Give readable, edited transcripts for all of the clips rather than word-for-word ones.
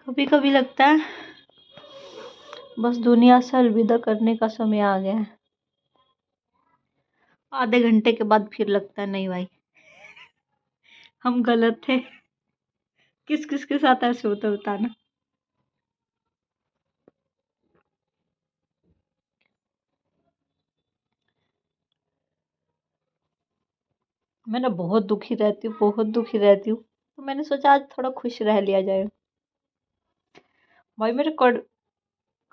कभी कभी लगता है बस दुनिया से अलविदा करने का समय आ गया है। आधे घंटे के बाद फिर लगता है नहीं भाई, हम गलत थे। किस किस के साथ ऐसे होता है बताना। मैं ना बहुत दुखी रहती हूँ, बहुत दुखी रहती हूँ, तो मैंने सोचा आज थोड़ा खुश रह लिया जाए। भाई मेरे कड़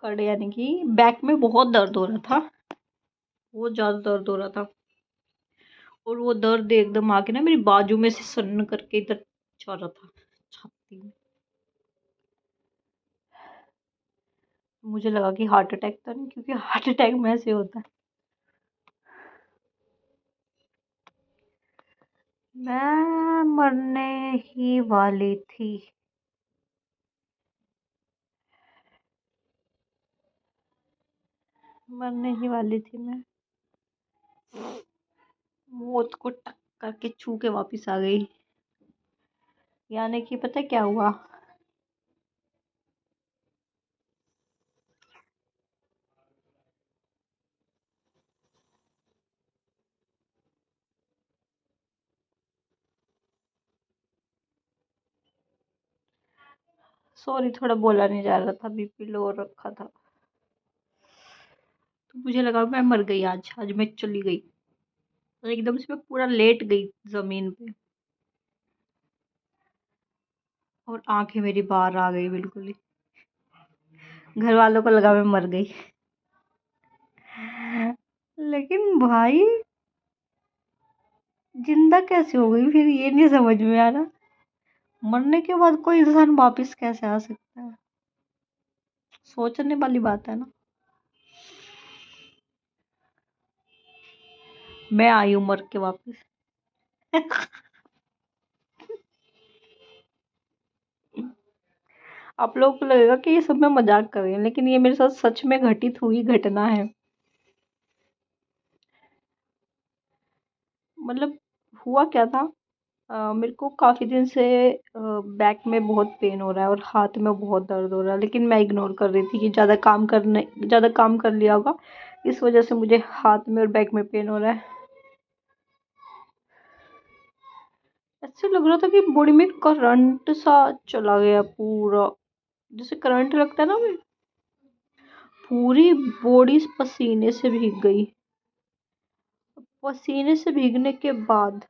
कड़ यानी कि बैक में बहुत दर्द हो रहा था, बहुत ज्यादा दर्द हो रहा था। और वो दर्द एकदम आके ना मेरी बाजू में से सन्न करके इधर जा रहा था, छाती में। मुझे लगा कि हार्ट अटैक तो नहीं, क्योंकि हार्ट अटैक में ऐसे होता है। मैं मरने ही वाली थी। मरने ही वाली थी मैं, मौत को टक करके छू के वापस आ गई। यानी कि पता है क्या हुआ। सॉरी, थोड़ा बोला नहीं जा रहा था, बीपी लो रखा था। तो मुझे लगा मैं मर गई, आज मैं चली गई। और एकदम से मैं पूरा लेट गई जमीन पे, और आंखें मेरी बाहर आ गई बिल्कुल ही। घर वालों को लगा मैं मर गई। लेकिन भाई जिंदा कैसे हो गई फिर, ये नहीं समझ में आ रहा। मरने के बाद कोई इंसान वापस कैसे आ सकता है, सोचने वाली बात है ना। मैं आई हूँ मर के वापस। आप लोगों को लगेगा कि ये सब मैं मजाक कर रही हूँ, लेकिन ये मेरे साथ सच में घटित हुई घटना है। मतलब हुआ क्या था, मेरे को काफ़ी दिन से बैक में बहुत पेन हो रहा है और हाथ में बहुत दर्द हो रहा है, लेकिन मैं इग्नोर कर रही थी कि ज़्यादा काम कर लिया होगा, इस वजह से मुझे हाथ में और बैक में पेन हो रहा है। ऐसे लग रहा था कि बॉडी में करंट सा चला गया पूरा, जैसे करंट लगता है ना। पूरी बॉडी पसीने से भीग गई। पसीने से भीगने के बाद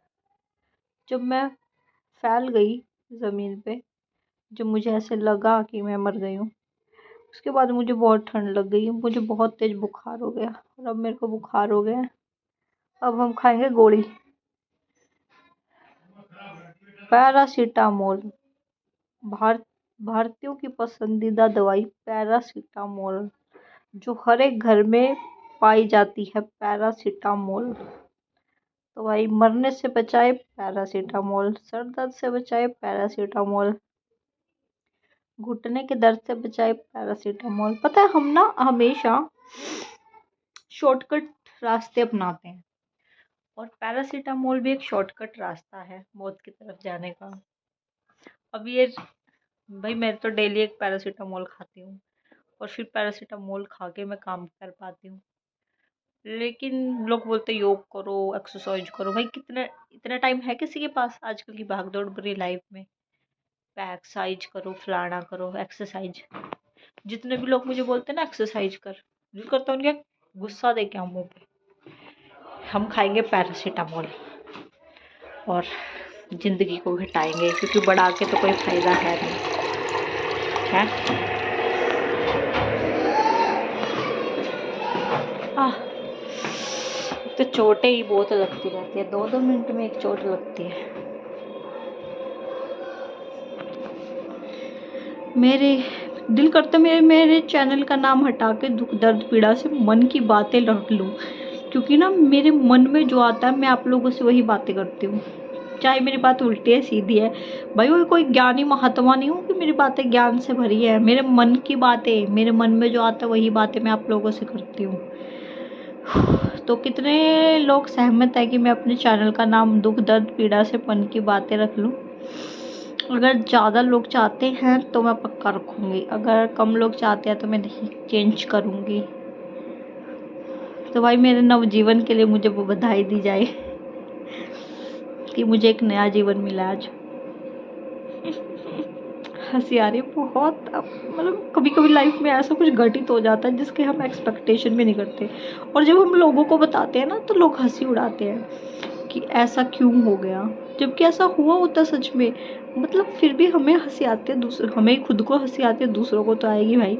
जब मैं फैल गई ज़मीन पे, जब मुझे ऐसे लगा कि मैं मर गई हूँ, उसके बाद मुझे बहुत ठंड लग गई, मुझे बहुत तेज बुखार हो गया, और अब मेरे को बुखार हो गया है। अब हम खाएंगे गोली, पैरासीटामोल। भार भारतीयों की पसंदीदा दवाई पैरासीटामोल, जो हर एक घर में पाई जाती है, पैरासीटामोल। तो भाई मरने से बचाए पैरासीटामोल, सर दर्द से बचाए पैरासीटामोल, घुटने के दर्द से बचाए पैरासीटामोल। पता है हम ना हमेशा शॉर्टकट रास्ते अपनाते हैं, और पैरासीटामोल भी एक शॉर्टकट रास्ता है मौत की तरफ जाने का। अब ये भाई मैं तो डेली एक पैरासीटामोल खाती हूँ, और फिर पैरासीटामोल खा के मैं काम कर पाती हूँ। लेकिन लोग बोलते योग करो, एक्सरसाइज करो। भाई कितने इतना टाइम है किसी के पास आजकल की भागदौड़ भरी लाइफ में। एक्सरसाइज करो, फलाना करो, एक्सरसाइज। जितने भी लोग मुझे बोलते हैं ना एक्सरसाइज कर, दिल करता है उनके गुस्सा दे के मुंह पे। हम खाएंगे पैरासीटामोल और जिंदगी को घटाएंगे, क्योंकि बढ़ा के तो कोई फायदा है नहीं है। आह, तो चोटें ही बहुत लगती रहती है, 2-2 मिनट में एक चोट लगती है। मेरे दिल करता मेरे मेरे चैनल का नाम हटा के दुख दर्द पीड़ा से मन की बातें रख लूँ, क्योंकि ना मेरे मन में जो आता है मैं आप लोगों से वही बातें करती हूँ, चाहे मेरी बात उल्टी है सीधी है। भाई वो कोई ज्ञानी महात्मा नहीं हूँ कि मेरी बातें ज्ञान से भरी है। मेरे मन की बातें, मेरे मन में जो आता है वही बातें मैं आप लोगों से करती हूँ। तो कितने लोग सहमत है कि मैं अपने चैनल का नाम दुख दर्द पीड़ा से मन की बातें रख लूँ। अगर ज़्यादा लोग चाहते हैं तो मैं पक्का रखूँगी, अगर कम लोग चाहते हैं तो मैं नहीं चेंज करूँगी। तो भाई मेरे नवजीवन के लिए मुझे वो बधाई दी जाए कि मुझे एक नया जीवन मिला आज। हँसी आ रही है बहुत। अब मतलब कभी-कभी लाइफ में ऐसा कुछ घटित हो जाता है जिसके हम एक्सपेक्टेशन भी नहीं करते, और जब हम लोगों को बताते हैं ना तो लोग हँसी उड़ाते हैं कि ऐसा क्यों हो गया, जबकि ऐसा हुआ होता सच में। मतलब फिर भी हमें हँसी आती है, हमें खुद को हँसी आती है, दूसरों को तो आएगी भाई।